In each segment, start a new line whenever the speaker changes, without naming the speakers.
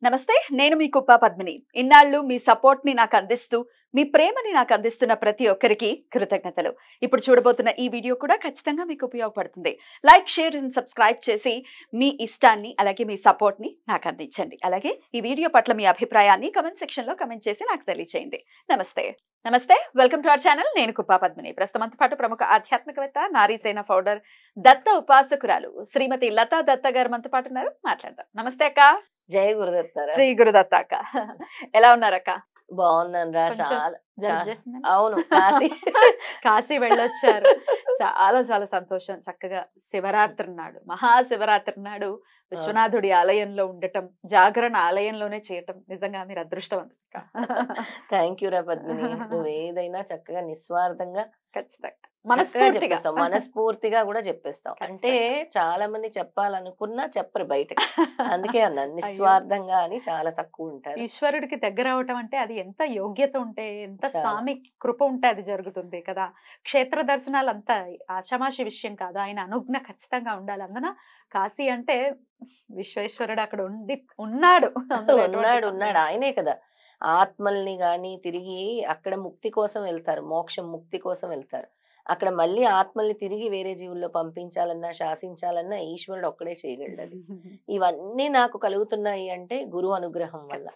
నమస్తే, నేను మీ కుప్ప పద్మిని. ఇన్నాళ్ళు మీ సపోర్ట్ ని నాకు అందిస్తూ, మీ ప్రేమని నాకు అందిస్తున్న ప్రతి ఒక్కరికి కృతజ్ఞతలు. ఇప్పుడు చూడబోతున్న ఈ వీడియో కూడా ఖచ్చితంగా మీకు ఉపయోగపడుతుంది. లైక్, షేర్ అండ్ సబ్స్క్రైబ్ చేసి మీ ఇష్టాన్ని అలాగే మీ సపోర్ట్ ని నాకు అందించండి. అలాగే ఈ వీడియో పట్ల మీ అభిప్రాయాన్ని కమెంట్ సెక్షన్ లో కమెంట్ చేసి నాకు తెలియజేయండి. నమస్తే. నమస్తే, వెల్కమ్ టు అవర్ ఛానల్. నేను కుప్ప పద్మిని. ప్రస్తుతంతో పాటు ప్రముఖ ఆధ్యాత్మికవేత్త, నారీసేన ఫౌండర్, దత్త ఉపాసకురాలు శ్రీమతి లతా దత్త గారు మనతో పాటు ఉన్నారు. మాట్లాడదాం. నమస్తే అక్క.
జయ గురుదత్త.
శ్రీ గురుదత్త అక్క. ఎలా ఉన్నారక్క?
బాగున్నాను రా. చాలా అవును,
కాశీ వెళ్ళొచ్చారు. చాలా చాలా సంతోషం. చక్కగా శివరాత్రి నాడు, మహాశివరాత్రి నాడు విశ్వనాథుడి ఆలయంలో ఉండటం, జాగరణ ఆలయంలోనే చేయటం నిజంగా మీరు అదృష్టవంతుక.
థ్యాంక్ యూ రా పద్మిని. నువ్వు ఏదైనా చక్కగా నిస్వార్థంగా
ఖచ్చితంగా
మనస్ఫూర్తిగా కూడా చెప్పేస్తాం. అంటే చాలా మంది చెప్పాలనుకున్నా చెప్పరు బయటకి. అందుకే అన్నా నిస్వార్థంగా అని చాలా తక్కువ ఉంటారు.
ఈశ్వరుడికి దగ్గర అవటం అంటే అది ఎంత యోగ్యత ఉంటే, ఎంత స్వామి కృప ఉంటే అది జరుగుతుంది కదా. క్షేత్ర దర్శనాలు అంతా ఆషామాషి విషయం కాదు. ఆయన అనుజ్ఞ ఖచ్చితంగా ఉండాలి. అందున కాశీ అంటే విశ్వేశ్వరుడు అక్కడ ఉన్నాడు.
ఆయనే కదా. ఆత్మల్ని గాని తిరిగి అక్కడ ముక్తి కోసం వెళ్తారు, మోక్షం ముక్తి కోసం వెళ్తారు. అక్కడ మళ్ళీ ఆత్మల్ని తిరిగి వేరే జీవుల్లో పంపించాలన్నా, శాసించాలన్నా ఈశ్వరుడు ఒక్కడే చేయగలడు. ఇవన్నీ నాకు కలుగుతున్నాయి అంటే గురువు అనుగ్రహం వల్ల.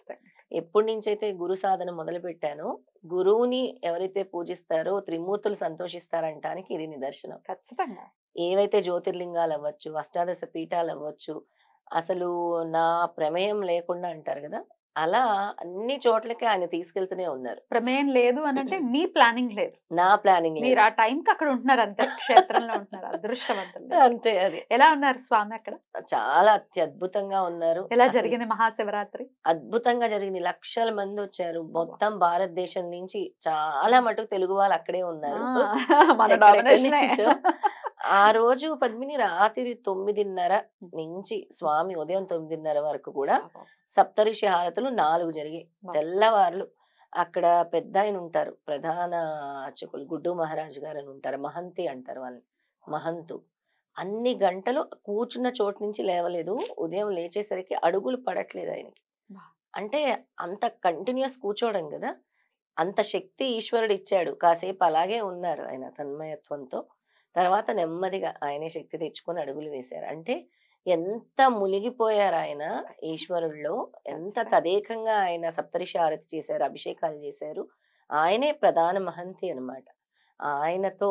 ఎప్పటి నుంచైతే గురు సాధన మొదలు పెట్టానో, గురువుని ఎవరైతే పూజిస్తారో త్రిమూర్తులు సంతోషిస్తారంటానికి ఇది నిదర్శనం.
ఖచ్చితంగా
ఏవైతే జ్యోతిర్లింగాలు అవ్వచ్చు, అష్టాదశ పీఠాలు అవ్వచ్చు, అసలు నా ప్రమేయం లేకుండా అంటారు కదా, అలా అన్ని చోట్లకి ఆయన తీసుకెళ్తూనే ఉన్నారు.
ప్రమేయం లేదు అనంటే మీ ప్లానింగ్ లేదు,
నా ప్లానింగ్.
మీరు ఆ టైంకి అక్కడ ఉంటున్నారు, అంతే. క్షేత్రంలో ఉంటున్నారు. అదృష్టవంతులు.
అంతే. అది
ఎలా ఉన్నారు స్వామి అక్కడ?
చాలా అత్యద్భుతంగా ఉన్నారు.
ఎలా జరిగింది మహాశివరాత్రి?
అద్భుతంగా జరిగింది. లక్షల మంది వచ్చారు. మొత్తం భారతదేశం నుంచి చాలా మటుకు తెలుగు వాళ్ళు అక్కడే ఉన్నారు. ఆ రోజు పద్మిని రాత్రి 9:30 నుంచి స్వామి ఉదయం 9:30 వరకు కూడా సప్తరిషి హారతులు 4 జరిగాయి. తెల్లవార్లు అక్కడ పెద్ద ఆయన ఉంటారు, ప్రధాన అర్చకులు గుడ్డు మహారాజు గారు అని ఉంటారు, మహంతి అంటారు వాళ్ళని, మహంతు. అన్ని గంటలు కూర్చున్న చోటు నుంచి లేవలేదు. ఉదయం లేచేసరికి అడుగులు పడట్లేదు ఆయనకి. అంటే అంత కంటిన్యూస్ కూర్చోవడం కదా, అంత శక్తి ఈశ్వరుడు ఇచ్చాడు. కాసేపు అలాగే ఉన్నారు ఆయన తన్మయత్వంతో. తర్వాత నెమ్మదిగా ఆయనే శక్తి తెచ్చుకొని అడుగులు వేశారు. అంటే ఎంత మునిగిపోయారు ఆయన ఈశ్వరుల్లో, ఎంత తదేకంగా ఆయన సప్తరిషి ఆరతి చేశారు, అభిషేకాలు చేశారు. ఆయనే ప్రధాన మహంతి అన్నమాట. ఆయనతో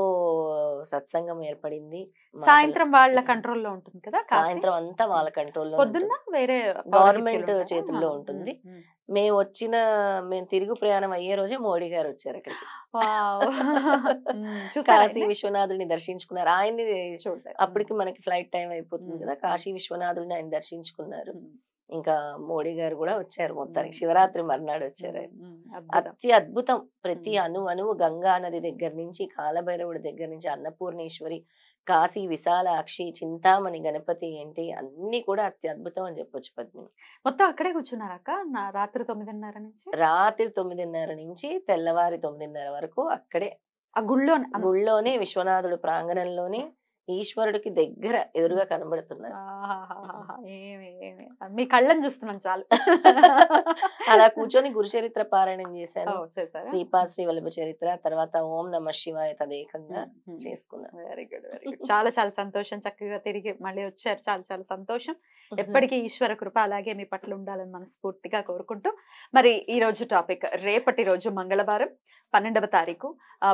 సత్సంగం ఏర్పడింది.
సాయంత్రం వాళ్ళ కంట్రోల్లో ఉంటుంది కదా,
సాయంత్రం అంతా వాళ్ళ కంట్రోల్లో,
పొద్దున్న వేరే
గవర్నమెంట్ చేతుల్లో ఉంటుంది. మేము తిరుగు ప్రయాణం అయ్యే రోజే మోడీ గారు వచ్చారు అక్కడికి. కాశీ విశ్వనాథుడిని దర్శించుకున్నారు. ఆయన్ని అప్పటికి మనకి ఫ్లైట్ టైం అయిపోతుంది కదా, కాశీ విశ్వనాథుడిని ఆయన దర్శించుకున్నారు. ఇంకా మోడీ గారు కూడా వచ్చారు. మొత్తానికి శివరాత్రి మర్నాడు వచ్చారు. అద్భుతం. ప్రతి అణువు గంగా నది దగ్గర నుంచి, కాలభైరవుడి దగ్గర నుంచి, అన్నపూర్ణేశ్వరి, కాశీ విశాలాక్షి, చింతామణి గణపతి ఏంటి అన్ని కూడా అత్యద్భుతం అని చెప్పొచ్చు పద్మిని.
మొత్తం అక్కడే కూర్చున్నారక్క రాత్రి 9:30 నుంచి?
రాత్రి 9:30 నుంచి తెల్లవారి 9:30 వరకు అక్కడే
ఆ
గుళ్ళోనే విశ్వనాథుడు ప్రాంగణంలోనే ఈశ్వరుడికి దగ్గర ఎదురుగా కనబడుతున్నారు.
మీ కళ్ళని చూస్తున్నాను చాలు.
అలా కూర్చొని గురు చరిత్ర పారాయణం చేశాను. శ్రీపాద శ్రీ వల్లభ చరిత్ర, తర్వాత ఓం నమ శివాయ తదేకంగా చేసుకున్నాను.
Very good, very good. చాలా చాలా సంతోషం. చక్కగా తిరిగి మళ్ళీ వచ్చారు. చాలా చాలా సంతోషం. ఎప్పటికీ ఈశ్వర కృప అలాగే మీ పట్ల ఉండాలని మనస్ఫూర్తిగా కోరుకుంటూ, మరి ఈ రోజు టాపిక్, రేపటి రోజు మంగళవారం 12వ తారీఖు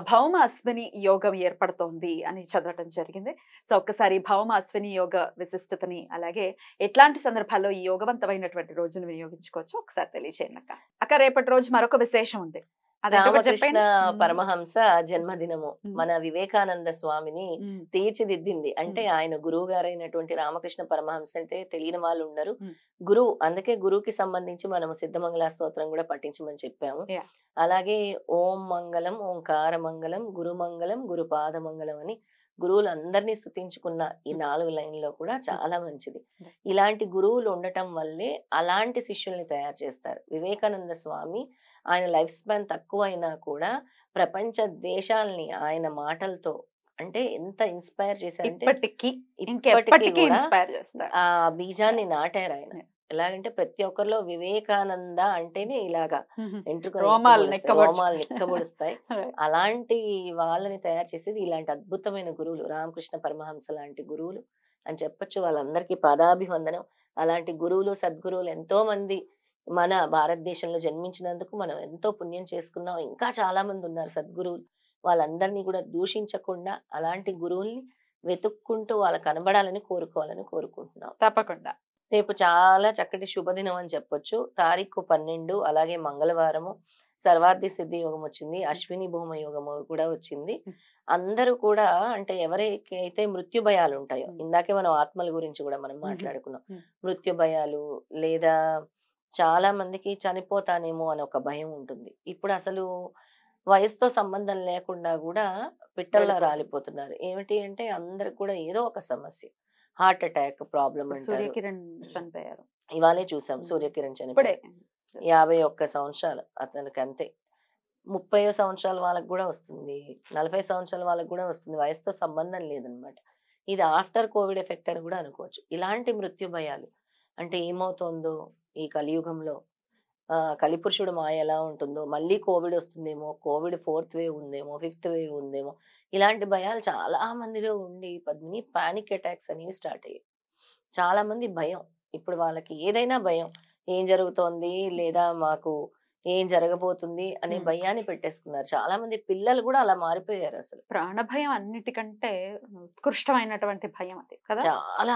భౌమ అశ్విని యోగం ఏర్పడుతోంది అని చదవటం జరిగింది. సో ఒక్కసారి భౌమ అశ్విని యోగ విశిష్టతని, అలాగే ఎట్లాంటి సందర్భాల్లో ఈ యోగవంతమైనటువంటి రోజును వినియోగించుకోవచ్చు ఒకసారి తెలియచేయండి అక్క. అక్క, రేపటి రోజు మరొక విశేషం ఉంది.
రామకృష్ణ పరమహంస జన్మదినము మన వివేకానంద స్వామిని తీర్చిదిద్దింది. అంటే ఆయన గురువు గారైనటువంటి రామకృష్ణ పరమహంస అంటే తెలియని వాళ్ళు ఉండరు. గురువు, అందుకే గురువుకి సంబంధించి మనము సిద్ధమంగళ స్తోత్రం కూడా పఠించమని చెప్పాము. అలాగే ఓం మంగళం, ఓంకార మంగళం, గురు మంగళం, గురు పాద మంగళం అని గురువులందరినీ స్తుతించుకున్న ఈ 4 లైన్లో కూడా చాలా మంచిది. ఇలాంటి గురువులు ఉండటం వల్లే అలాంటి శిష్యుల్ని తయారు చేస్తారు. వివేకానంద స్వామి ఆయన లైఫ్ స్పాన్ తక్కువ అయినా కూడా ప్రపంచ దేశాలని ఆయన మాటలతో అంటే ఎంత ఇన్స్పైర్ చేశారంటే
ఇప్పటికీ ఆ బీజాన్ని
నాటారు ఆయన. ఎలాగంటే ప్రతి ఒక్కరిలో వివేకానంద అంటేనే ఇలాగా ఎంట్రుకలు
రోమాలు
రోమాలు నిక్కబొడుస్తాయి. అలాంటి వాళ్ళని తయారు చేసేది ఇలాంటి అద్భుతమైన గురువులు, రామకృష్ణ పరమహంస లాంటి గురువులు అని చెప్పొచ్చు. వాళ్ళందరికీ పాదాభివందనం. అలాంటి గురువులు సద్గురువులు ఎంతో మంది మన భారతదేశంలో జన్మించినందుకు మనం ఎంతో పుణ్యం చేసుకున్నాం. ఇంకా చాలా మంది ఉన్నారు సద్గురువులు. వాళ్ళందరినీ కూడా దూషించకుండా అలాంటి గురువుల్ని వెతుక్కుంటూ వాళ్ళకి కనబడాలని కోరుకుంటున్నాం.
తప్పకుండా.
రేపు చాలా చక్కటి శుభదినం అని చెప్పొచ్చు. తారీఖు 12 అలాగే మంగళవారము సర్వార్థి సిద్ధి యోగం వచ్చింది. అశ్విని భూమ యోగము కూడా వచ్చింది. అందరూ కూడా అంటే ఎవరికైతే మృత్యు భయాలు ఉంటాయో, ఇందాకే మనం ఆత్మల గురించి కూడా మనం మాట్లాడుకున్నాం. మృత్యు భయాలు లేదా చాలా మందికి చనిపోతానేమో అని ఒక భయం ఉంటుంది. ఇప్పుడు అసలు వయసుతో సంబంధం లేకుండా కూడా పిట్టల్లా రాలిపోతున్నారు. ఏమిటి అంటే అందరికి కూడా ఏదో ఒక సమస్య, హార్ట్ అటాక్ ప్రాబ్లం అంటారు.
సూర్యకిరణ్ చనిపోయారు,
ఇవాళే చూసాం. సూర్యకిరణ్ చనిపోయారు. 51 సంవత్సరాలు అతనికి, అంతే. 30 సంవత్సరాల వాళ్ళకి కూడా వస్తుంది, 40 సంవత్సరాల వాళ్ళకి కూడా వస్తుంది. వయసుతో సంబంధం లేదనమాట. ఇది ఆఫ్టర్ కోవిడ్ ఎఫెక్ట్ అని కూడా అనుకోవచ్చు. ఇలాంటి మృత్యు భయాలు అంటే ఏమవుతుందో ఈ కలియుగంలో, కలిపురుషుడు మాయ ఎలా ఉంటుందో, మళ్ళీ కోవిడ్ వస్తుందేమో, కోవిడ్ 4th వేవ్ ఉందేమో, 5th వేవ్ ఉందేమో, ఇలాంటి భయాలు చాలా మందిలో ఉండి పద్మిని పానిక్ అటాక్స్ అనేవి స్టార్ట్ అయ్యాయి. చాలా మంది భయం, ఇప్పుడు వాళ్ళకి ఏదైనా భయం, ఏం జరుగుతోంది లేదా మాకు ఏం జరగబోతుంది అనే భయాన్ని పెట్టేసుకున్నారు. చాలా మంది పిల్లలు కూడా అలా మారిపోయారు. అసలు
ప్రాణ భయం అన్నిటికంటే ఉత్కృష్టమైనటువంటి భయం అది కదా.
చాలా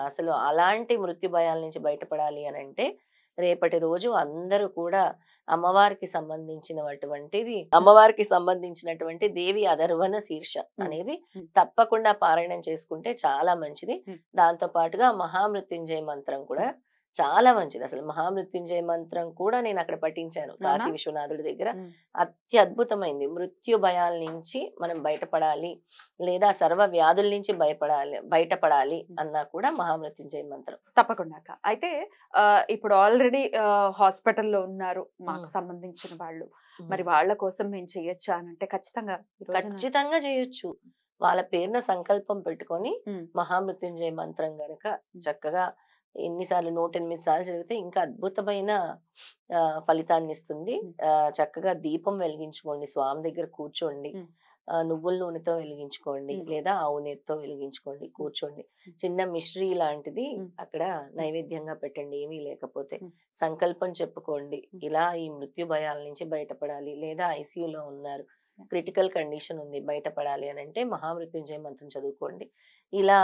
అసలు అలాంటి మృత్యు భయాల నుంచి బయటపడాలి అని అంటే రేపటి రోజు అందరూ కూడా అమ్మవారికి సంబంధించినటువంటి దేవి అధర్వణ శీర్ష అనేది తప్పకుండా పారాయణం చేసుకుంటే చాలా మంచిది. దాంతో పాటుగా మహామృత్యుంజయ మంత్రం కూడా చాలా మంచిది. అసలు మహామృత్యుంజయ మంత్రం కూడా నేను అక్కడ పఠించాను కాశీ విశ్వనాథుడి దగ్గర. అత్యద్భుతమైంది. మృత్యు భయాల నుంచి మనం బయటపడాలి లేదా సర్వ వ్యాధుల నుంచి బయటపడాలి అన్నా కూడా మహామృత్యుంజయ మంత్రం
తప్పకుండా. అయితే ఇప్పుడు ఆల్రెడీ హాస్పిటల్లో ఉన్నారు మాకు సంబంధించిన వాళ్ళు, మరి వాళ్ళ కోసం మేము చేయొచ్చా అని అంటే ఖచ్చితంగా
చేయొచ్చు. వాళ్ళ పేరున సంకల్పం పెట్టుకొని మహామృత్యుంజయ మంత్రం గనక చక్కగా ఎన్నిసార్లు 108 సార్లు చదివితే ఇంకా అద్భుతమైన ఫలితాన్ని ఇస్తుంది. చక్కగా దీపం వెలిగించుకోండి, స్వామి దగ్గర కూర్చోండి, నువ్వుల నూనెతో వెలిగించుకోండి లేదా ఆవు నెయ్యితో వెలిగించుకోండి, కూర్చోండి. చిన్న మిశ్రీ లాంటిది అక్కడ నైవేద్యంగా పెట్టండి. ఏమీ లేకపోతే సంకల్పం చెప్పుకోండి, ఇలా ఈ మృత్యు భయాల నుంచి బయటపడాలి లేదా ఐసీయూలో ఉన్నారు, క్రిటికల్ కండిషన్ ఉంది, బయటపడాలి అని అంటే మహామృత్యుంజయ మంత్రం చదువుకోండి. ఇలా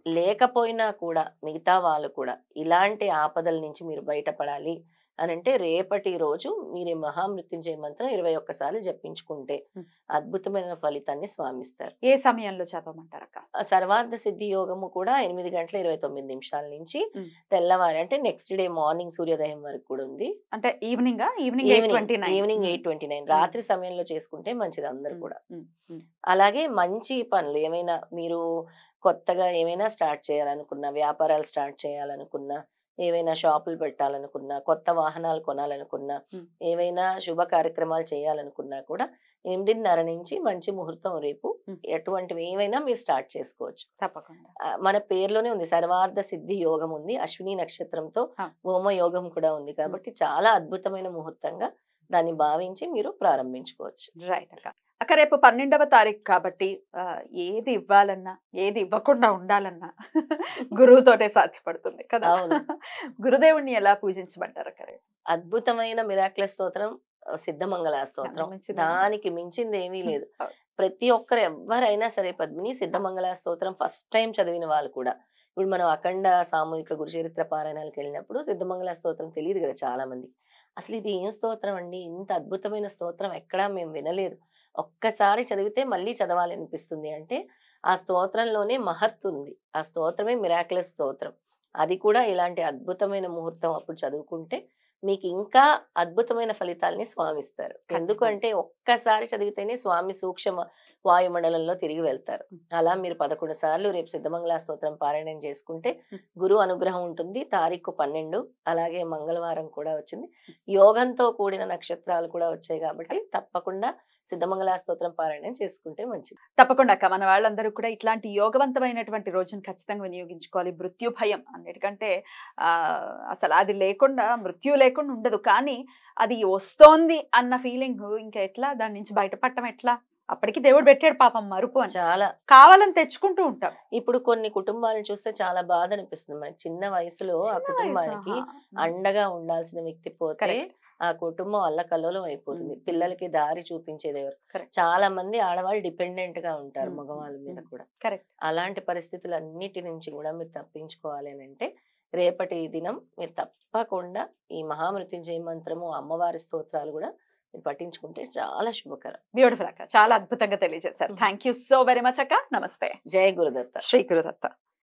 లేకపోయినా కూడా మిగతా వాళ్ళు కూడా ఇలాంటి ఆపదల నుంచి మీరు బయటపడాలి అని అంటే రేపటి రోజు మీరు మహామృత్యుంజయ మంత్రం 21 సార్లు జపించుకుంటే అద్భుతమైన ఫలితాన్ని స్వామిస్తారు.
ఏ సమయంలో చదవమంటారు అక్క?
సర్వార్థ సిద్ధి యోగము కూడా 8:29 నుంచి తెల్లవారి అంటే నెక్స్ట్ డే మార్నింగ్ సూర్యోదయం వరకు కూడా ఉంది.
అంటే ఈవినింగ్
8:29 రాత్రి సమయంలో చేసుకుంటే మంచిది అందరు కూడా. అలాగే మంచి పనులు ఏమైనా మీరు కొత్తగా ఏమైనా స్టార్ట్ చేయాలనుకున్నా, వ్యాపారాలు స్టార్ట్ చేయాలనుకున్నా, ఏవైనా షాపులు పెట్టాలనుకున్నా, కొత్త వాహనాలు కొనాలనుకున్నా, ఏవైనా శుభ కార్యక్రమాలు చేయాలనుకున్నా కూడా 8:30 నుంచి మంచి ముహూర్తం రేపు. ఎటువంటివి ఏమైనా మీరు స్టార్ట్ చేసుకోవచ్చు.
తప్పకుండా.
మన పేర్లోనే ఉంది, సర్వార్థ సిద్ధి యోగం ఉంది, అశ్విని నక్షత్రంతో హోమ యోగం కూడా ఉంది. కాబట్టి చాలా అద్భుతమైన ముహూర్తంగా దాన్ని భావించి మీరు ప్రారంభించుకోవచ్చు.
రైట్ అక్క. అక్క రేపు 12వ తారీఖు కాబట్టి ఏది ఇవ్వాలన్నా ఏది ఇవ్వకుండా ఉండాలన్నా గురువుతోటే సాధ్యపడుతుంది కదా. గురుదేవుణ్ణి ఎలా పూజించమంటారు అక్క?
అద్భుతమైన మిరాక్లస్ స్తోత్రం సిద్ధమంగళ స్తోత్రం, దానికి మించింది ఏమీ లేదు. ప్రతి ఒక్కరు ఎవరైనా సరే పద్మిని సిద్ధమంగళ స్తోత్రం ఫస్ట్ టైం చదివిన వాళ్ళు కూడా, ఇప్పుడు మనం అఖండ సామూహిక గురుచరిత్ర పారాయణాలకు వెళ్ళినప్పుడు సిద్ధమంగళ స్తోత్రం తెలియదు కదా చాలా మంది. అసలు ఇది ఏం స్తోత్రం అండి, ఇంత అద్భుతమైన స్తోత్రం ఎక్కడా మేము వినలేదు, ఒక్కసారి చదివితే మళ్ళీ చదవాలి అనిపిస్తుంది అంటే ఆ స్తోత్రంలోనే మహత్తు ఉంది. ఆ స్తోత్రమే మిరాక్లస్ స్తోత్రం. అది కూడా ఇలాంటి అద్భుతమైన ముహూర్తం అప్పుడు చదువుకుంటే మీకు ఇంకా అద్భుతమైన ఫలితాలని స్వామిస్తారు. ఎందుకంటే ఒక్కసారి చదివితేనే స్వామి సూక్ష్మ వాయుమండలంలో తిరిగి వెళ్తారు. అలా మీరు 11 సార్లు రేపు సిద్ధమంగళ స్తోత్రం పారాయణం చేసుకుంటే గురు అనుగ్రహం ఉంటుంది. తారీఖు 12 అలాగే మంగళవారం కూడా వచ్చింది, యోగంతో కూడిన నక్షత్రాలు కూడా వచ్చాయి కాబట్టి తప్పకుండా సిద్ధమంగళ స్తోత్రం పారాయణం చేసుకుంటే మంచిది.
తప్పకుండా అక్క, మన వాళ్ళందరూ కూడా ఇట్లాంటి యోగవంతమైనటువంటి రోజును ఖచ్చితంగా వినియోగించుకోవాలి. మృత్యు భయం అన్నిటికంటే అసలు అది లేకుండా, మృత్యు లేకుండా ఉండదు, కానీ అది వస్తోంది అన్న ఫీలింగ్ ఇంకా ఎట్లా, దాని నుంచి బయటపడటం ఎట్లా? అప్పటికి దేవుడు పెట్టాడు పాపం మరుపు అని,
చాలా
కావాలని తెచ్చుకుంటూ ఉంటాం.
ఇప్పుడు కొన్ని కుటుంబాలను చూస్తే చాలా బాధ అనిపిస్తుంది మనకి. చిన్న వయసులో ఆ కుటుంబానికి అండగా ఉండాల్సిన వ్యక్తి పోతే ఆ కుటుంబం అల్లకల్లోలం అయిపోతుంది. పిల్లలకి దారి చూపించేది ఎవరు? చాలా మంది ఆడవాళ్ళు డిపెండెంట్ గా ఉంటారు మగవాళ్ళ మీద కూడా. అలాంటి పరిస్థితులన్నిటి నుంచి కూడా మీరు తప్పించుకోవాలి అని అంటే రేపటి దినం మీరు తప్పకుండా ఈ మహామృత్యుంజయ మంత్రము, అమ్మవారి స్తోత్రాలు కూడా మీరు పఠించుకుంటే చాలా శుభకరం.
బ్యూటిఫుల్ అక్క, చాలా అద్భుతంగా తెలియజేశారు. Thank you so very much అక్క. నమస్తే.
జయ గురుదత్త.
శ్రీ గురుదత్త.